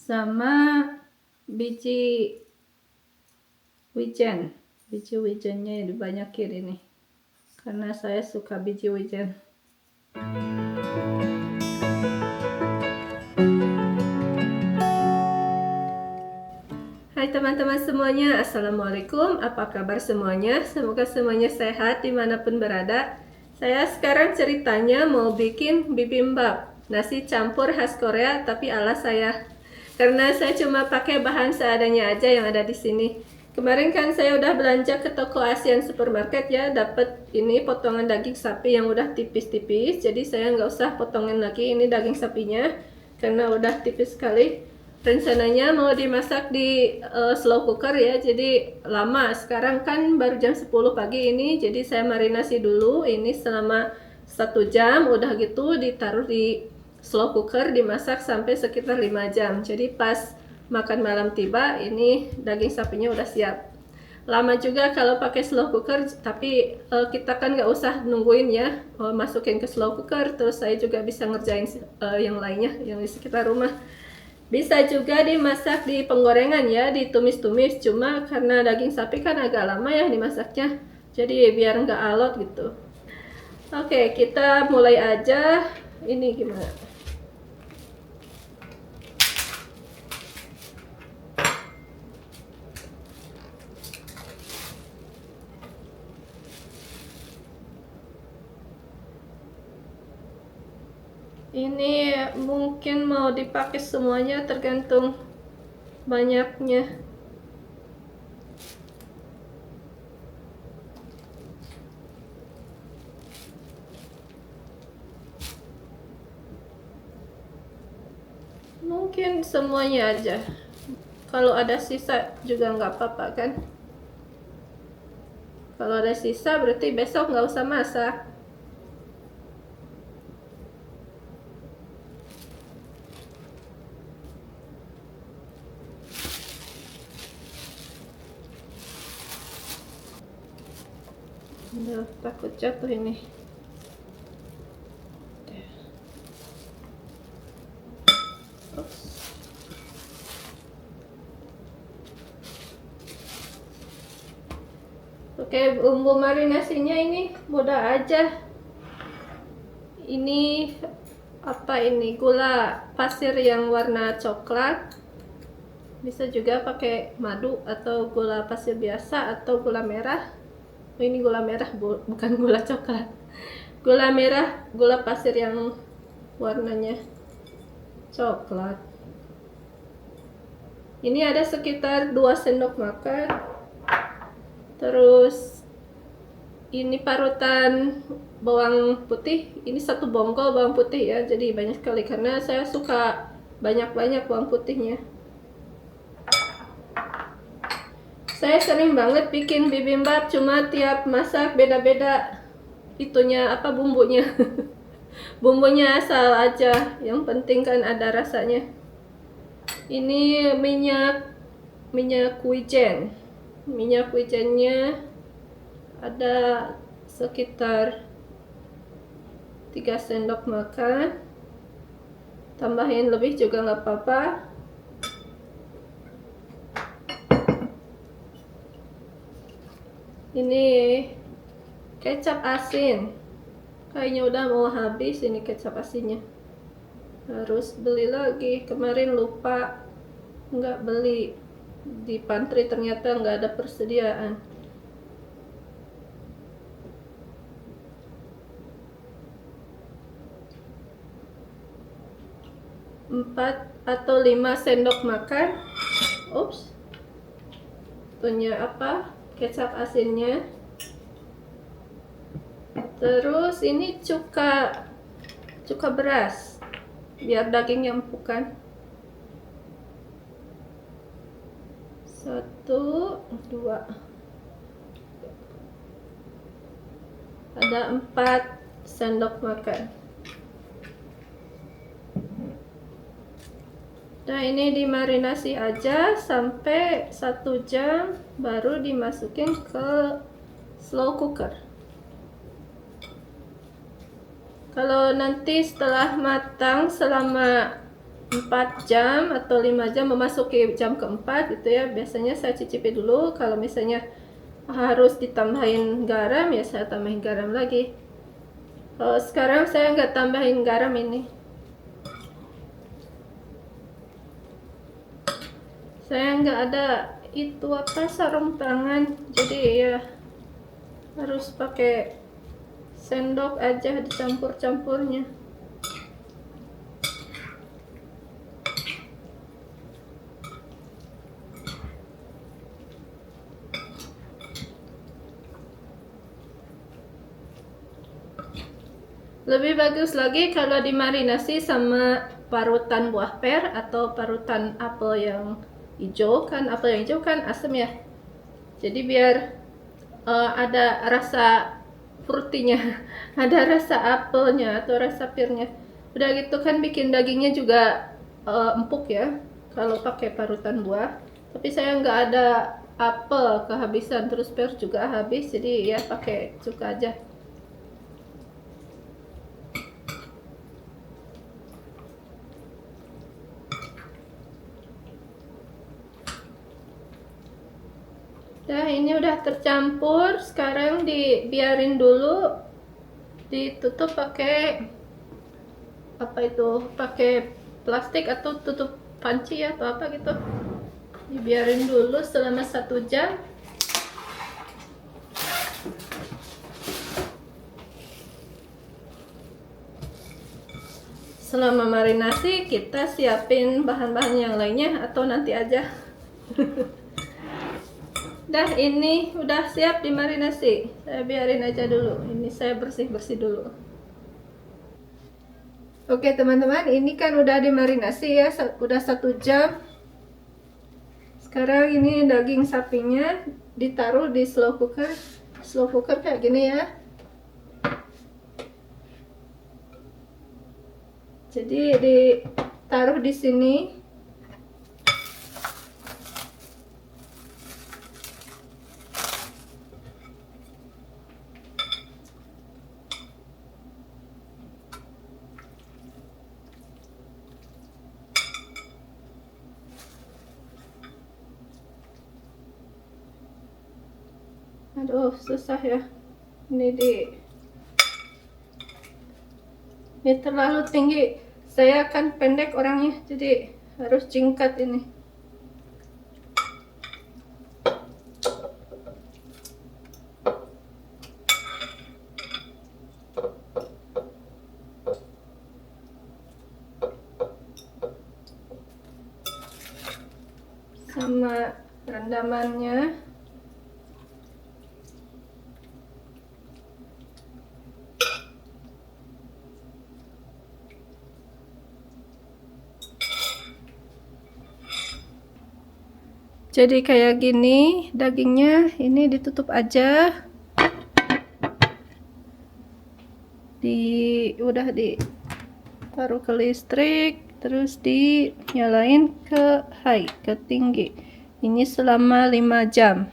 sama biji wijen. Biji wijennya dibanyakin ini karena saya suka biji wijen. Hai teman-teman semuanya, assalamualaikum. Apa kabar semuanya? Semoga semuanya sehat dimanapun berada. Saya sekarang ceritanya mau bikin bibimbap, nasi campur khas Korea tapi ala saya. Karena saya cuma pakai bahan seadanya aja yang ada di sini. Kemarin kan saya udah belanja ke toko Asian Supermarket ya, dapat ini potongan daging sapi yang udah tipis-tipis. Jadi saya nggak usah potongin lagi ini daging sapinya karena udah tipis sekali. Rencananya mau dimasak di slow cooker ya, jadi lama. Sekarang kan baru jam 10 pagi ini, jadi saya marinasi dulu ini selama 1 jam. Udah gitu ditaruh di slow cooker, dimasak sampai sekitar 5 jam. Jadi pas makan malam tiba, ini daging sapinya udah siap. Lama juga kalau pakai slow cooker, tapi kita kan nggak usah nungguin ya, masukin ke slow cooker, terus saya juga bisa ngerjain yang lainnya yang di sekitar rumah. Bisa juga dimasak di penggorengan ya, ditumis-tumis. Cuma karena daging sapi kan agak lama ya dimasaknya, jadi biar nggak alot gitu. Oke, kita mulai aja. Ini gimana? Ini mungkin mau dipakai semuanya, tergantung banyaknya. Mungkin semuanya aja. Kalau ada sisa juga nggak apa-apa kan. Kalau ada sisa berarti besok nggak usah masak. Udah takut jatuh ini. Oke, bumbu marinasinya ini mudah aja. Ini apa ini? Gula pasir yang warna coklat. Bisa juga pakai madu atau gula pasir biasa atau gula merah. Oh, ini gula merah, bukan gula coklat. Gula merah, gula pasir yang warnanya coklat. Ini ada sekitar 2 sendok makan. Terus ini parutan bawang putih. Ini 1 bonggol bawang putih ya, jadi banyak sekali karena saya suka banyak-banyak bawang putihnya. Saya sering banget bikin bibimbap, cuma tiap masak beda-beda itunya apa bumbunya. Bumbunya asal aja, yang penting kan ada rasanya. Ini minyak wijen. Minyak wijennya ada sekitar 3 sendok makan. Tambahin lebih juga nggak apa-apa. Ini kecap asin, kayaknya udah mau habis ini kecap asinnya. Harus beli lagi, kemarin lupa nggak beli di pantry, ternyata nggak ada persediaan. 4 atau 5 sendok makan. Ups, punya apa? Kecap asinnya. Terus ini cuka beras biar dagingnya empuk kan. 1, 2, ada 4 sendok makan. Nah, ini dimarinasi aja sampai 1 jam, baru dimasukin ke slow cooker. Kalau nanti setelah matang selama 4 jam atau 5 jam memasuki jam keempat gitu ya. Biasanya saya cicipi dulu, kalau misalnya harus ditambahin garam ya saya tambahin garam lagi. Sekarang saya nggak tambahin garam ini. Saya nggak ada itu apa sarung tangan, jadi ya harus pakai sendok aja dicampur-campurnya. Lebih bagus lagi kalau dimarinasi sama parutan buah per atau parutan apel yang hijau, kan apel yang hijau kan asam ya. Jadi biar ada rasa frutinya, ada rasa apelnya atau rasa pirnya. Udah gitu kan bikin dagingnya juga empuk ya kalau pakai parutan buah. Tapi saya nggak ada apel kehabisan, terus per juga habis, jadi ya pakai cuka aja. Nah, ini udah tercampur. Sekarang dibiarin dulu, ditutup pakai apa itu? Pakai plastik atau tutup panci ya, atau apa gitu. Dibiarin dulu selama 1 jam. Selama marinasi kita siapin bahan-bahan yang lainnya atau nanti aja. Dah, ini udah siap dimarinasi. Saya biarin aja dulu. Ini saya bersih-bersih dulu. Oke teman-teman, ini kan udah dimarinasi ya, udah 1 jam. Sekarang ini daging sapinya ditaruh di slow cooker kayak gini ya. Jadi ditaruh di sini. Aduh, susah ya. Ini terlalu tinggi. Saya kan pendek orangnya, jadi harus singkat ini. Sama rendamannya. Jadi kayak gini dagingnya, ini ditutup aja. Udah ditaruh ke listrik, terus dinyalain ke high, ke tinggi. Ini selama 5 jam.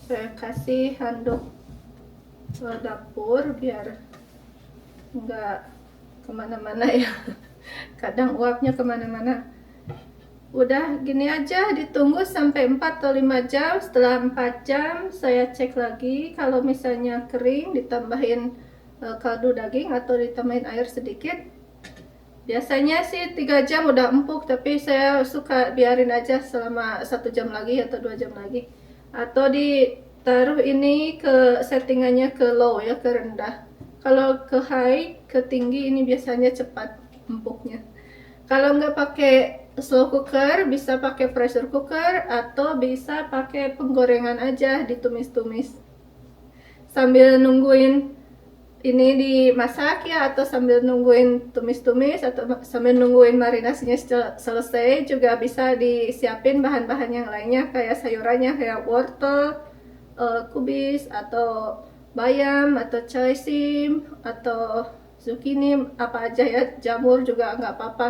Saya kasih handuk ke dapur biar enggak kemana-mana ya. Kadang uapnya kemana-mana. Udah gini aja, ditunggu sampai 4 atau 5 jam. Setelah 4 jam saya cek lagi. Kalau misalnya kering, ditambahin kaldu daging atau ditambahin air sedikit. Biasanya sih 3 jam udah empuk, tapi saya suka biarin aja selama 1 jam lagi atau 2 jam lagi. Atau ditaruh ini ke settingannya ke low ya, ke rendah. Kalau ke high, ke tinggi, ini biasanya cepat empuknya. Kalau nggak pakai slow cooker, bisa pakai pressure cooker atau bisa pakai penggorengan aja, ditumis-tumis sambil nungguin ini dimasak ya, atau sambil nungguin tumis-tumis atau sambil nungguin marinasinya selesai. Juga bisa disiapin bahan-bahan yang lainnya kayak sayurannya, kayak wortel, kubis atau bayam atau choisim atau zucchini, apa aja ya, jamur juga nggak apa-apa.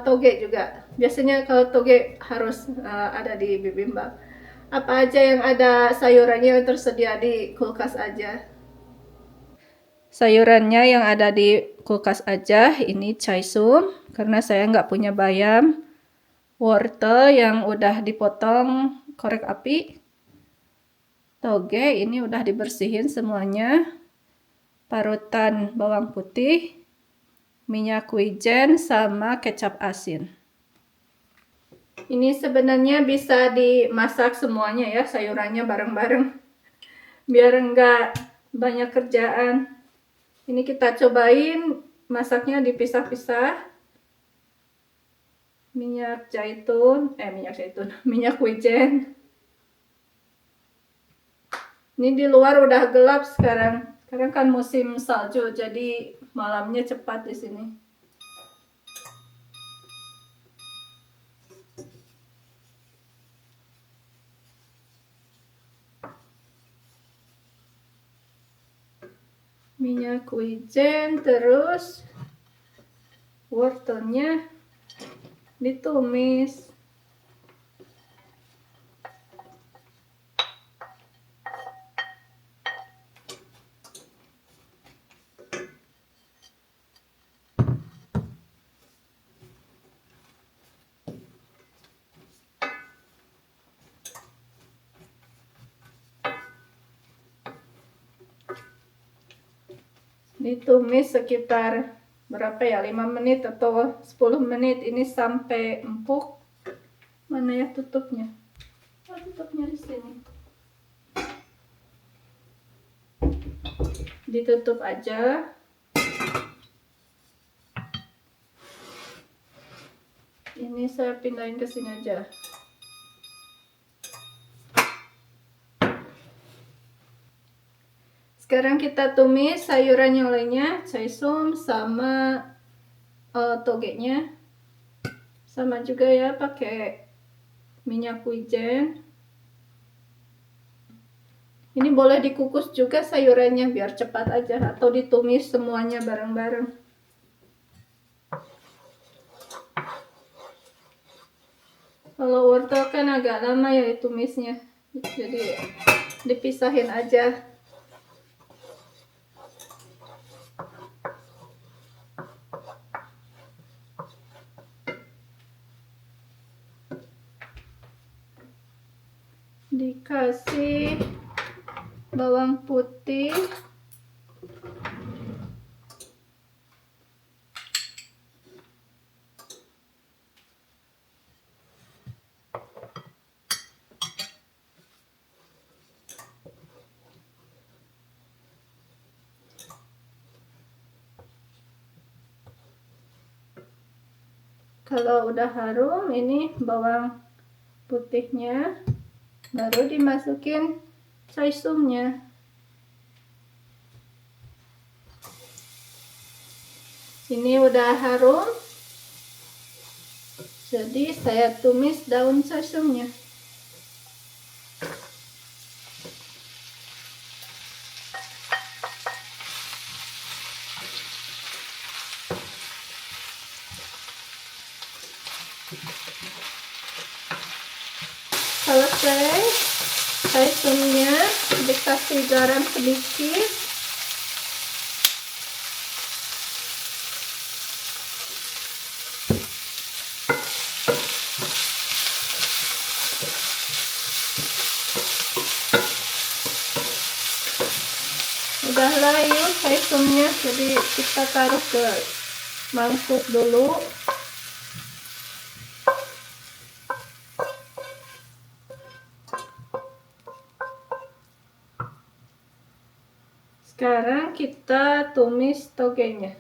Toge juga, biasanya kalau toge harus ada di bibimbap. Apa aja yang ada sayurannya yang tersedia di kulkas aja. sayurannya yang ada di kulkas aja. Ini caisum karena saya nggak punya bayam. Wortel yang udah dipotong korek api. Toge ini udah dibersihin semuanya. Parutan bawang putih, minyak wijen, sama kecap asin. Ini sebenarnya bisa dimasak semuanya ya, sayurannya bareng-bareng. Biar enggak banyak kerjaan. Ini kita cobain masaknya dipisah-pisah. Minyak wijen. Ini di luar udah gelap sekarang. Sekarang kan musim salju, jadi malamnya cepat di sini. Minyak wijen, terus wortelnya ditumis. Ditumis sekitar berapa ya, 5 menit atau 10 menit ini sampai empuk. Mana ya tutupnya? Oh, tutupnya di sini. Ditutup aja. Ini saya pindahin ke sini aja. Sekarang kita tumis sayuran yang lainnya, caisum sama togenya. Sama juga ya, pakai minyak wijen. Ini boleh dikukus juga sayurannya biar cepat aja, atau ditumis semuanya bareng-bareng. Kalau wortel kan agak lama ya ditumisnya, jadi dipisahin aja. Dikasih bawang putih, kalau udah harum ini bawang putihnya, baru dimasukin caisumnya. Ini udah harum, jadi saya tumis daun caisumnya. Selesai, caisumnya dikasih garam sedikit. Udah layu caisumnya, jadi kita taruh ke mangkuk dulu. Sekarang kita tumis togenya.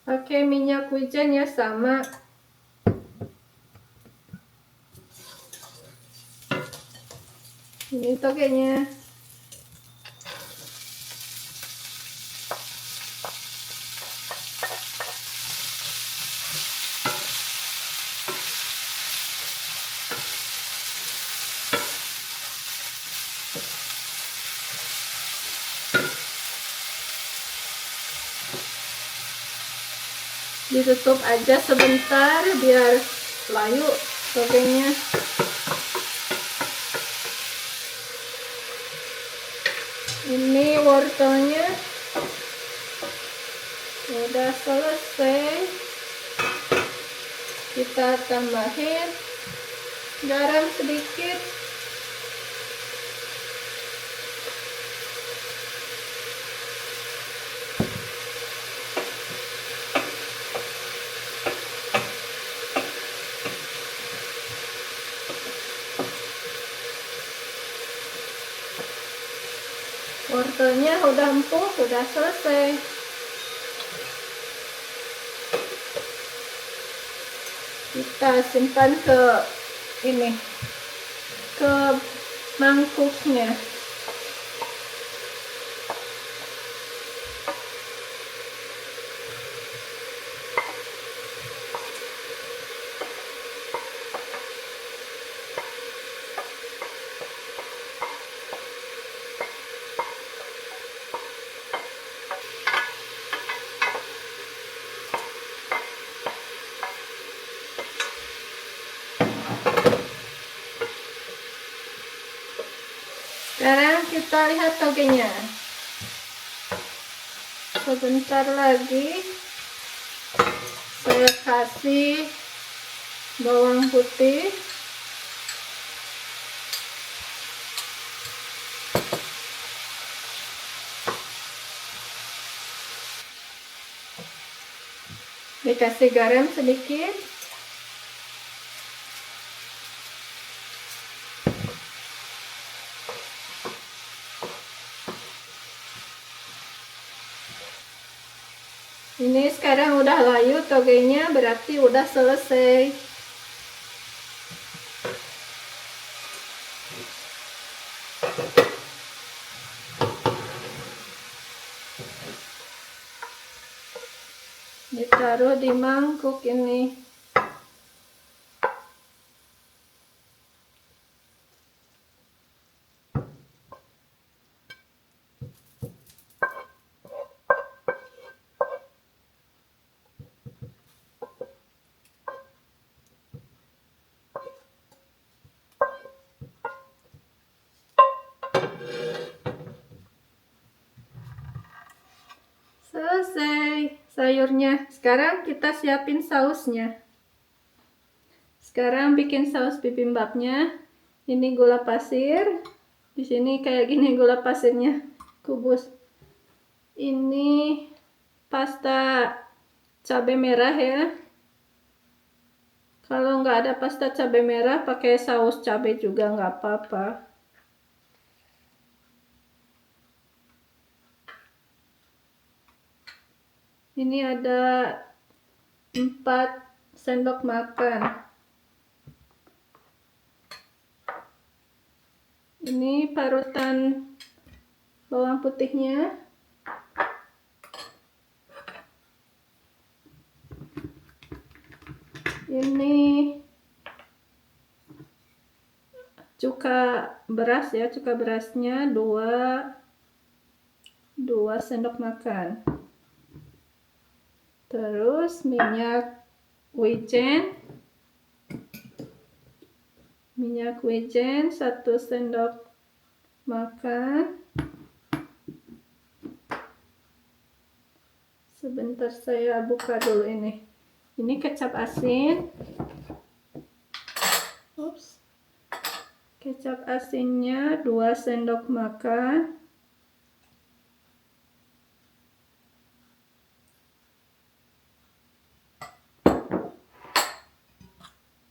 Pakai minyak wijen ya, sama. Ini togenya. Ditutup aja sebentar biar layu togenya. Ini wortelnya udah selesai. Kita tambahin garam sedikit. Wortelnya udah empuk, udah selesai. Kita simpan ke ini, ke mangkuknya. Sekarang kita lihat togenya. Sebentar lagi saya kasih bawang putih. Dikasih garam sedikit. Ini sekarang udah layu togenya, berarti udah selesai. Ditaruh di mangkuk ini. Selesai sayurnya. Sekarang kita siapin sausnya. Sekarang bikin saus bibimbapnya. Ini gula pasir. Di sini kayak gini gula pasirnya, kubus. Ini pasta cabai merah ya. Kalau nggak ada pasta cabai merah, pakai saus cabai juga nggak apa-apa. Ini ada 4 sendok makan. Ini parutan bawang putihnya. Ini cuka beras ya, cuka berasnya 2 sendok makan. Terus minyak wijen 1 sendok makan. Sebentar saya buka dulu ini. Ini kecap asin. Ups. Kecap asinnya 2 sendok makan.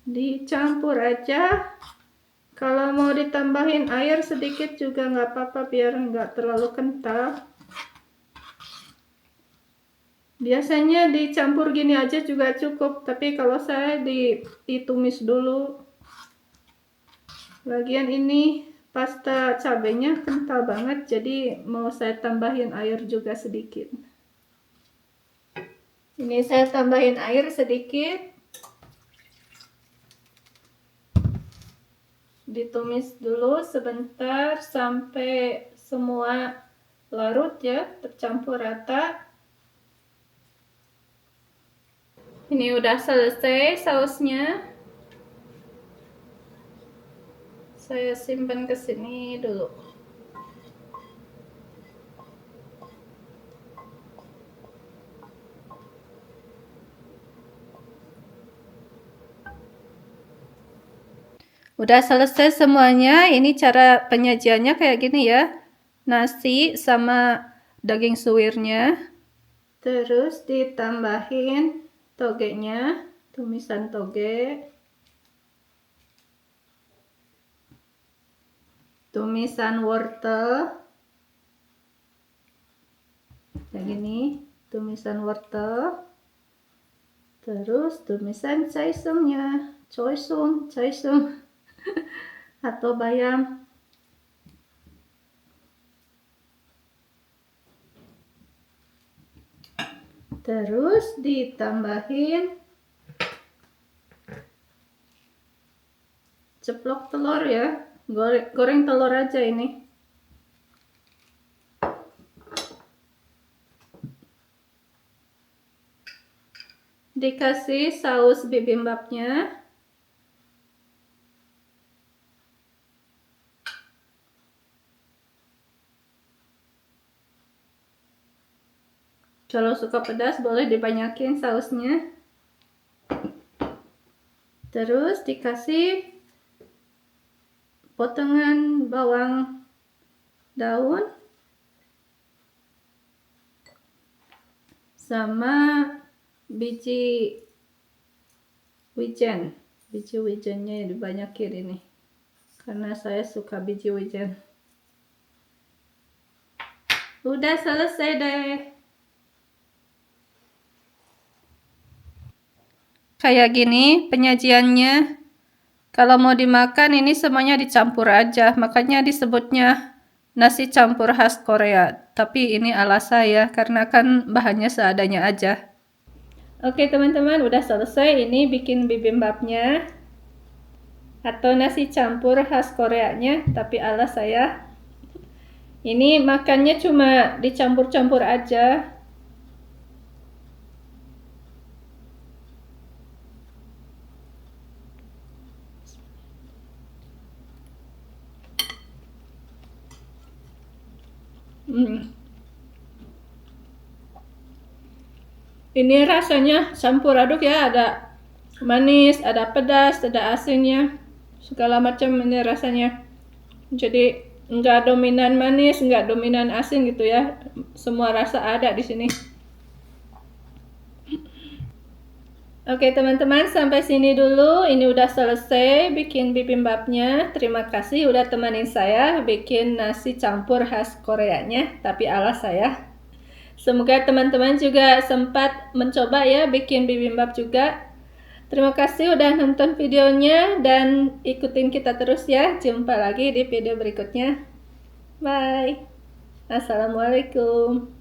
Dicampur aja. Kalau mau ditambahin air sedikit juga nggak apa-apa, biar nggak terlalu kental. Biasanya dicampur gini aja juga cukup, tapi kalau saya ditumis dulu. Lagian ini pasta cabenya kental banget, jadi mau saya tambahin air juga sedikit. Ini saya tambahin air sedikit. Ditumis dulu sebentar sampai semua larut ya, tercampur rata. Ini udah selesai sausnya. Saya simpan ke sini dulu. Udah selesai semuanya. Ini cara penyajiannya kayak gini ya. Nasi sama daging suwirnya. Terus ditambahin togenya, tumisan toge. Tumisan wortel. Kayak gini, tumisan wortel. Terus tumisan caisumnya, caisum atau bayam. Terus ditambahin ceplok telur ya, goreng telur aja ini. Dikasih saus bibimbapnya. Kalau suka pedas boleh dibanyakin sausnya. Terus dikasih potongan bawang daun sama biji wijen. Biji wijennya dibanyakin ini karena saya suka biji wijen. Udah selesai deh. Kayak gini penyajiannya. Kalau mau dimakan ini semuanya dicampur aja, makanya disebutnya nasi campur khas Korea. Tapi ini ala saya karena kan bahannya seadanya aja. Oke teman-teman, udah selesai ini bikin bibimbapnya atau nasi campur khas Koreanya, tapi ala saya. Ini makannya cuma dicampur-campur aja. Ini rasanya campur aduk ya, ada manis, ada pedas, ada asinnya, segala macam ini rasanya. Jadi nggak dominan manis, nggak dominan asin gitu ya, semua rasa ada di sini. Oke teman-teman, sampai sini dulu. Ini udah selesai bikin bibimbapnya. Terima kasih udah temenin saya bikin nasi campur khas Koreanya, tapi ala saya. Semoga teman-teman juga sempat mencoba ya bikin bibimbap juga. Terima kasih udah nonton videonya dan ikutin kita terus ya. Jumpa lagi di video berikutnya. Bye. Assalamualaikum.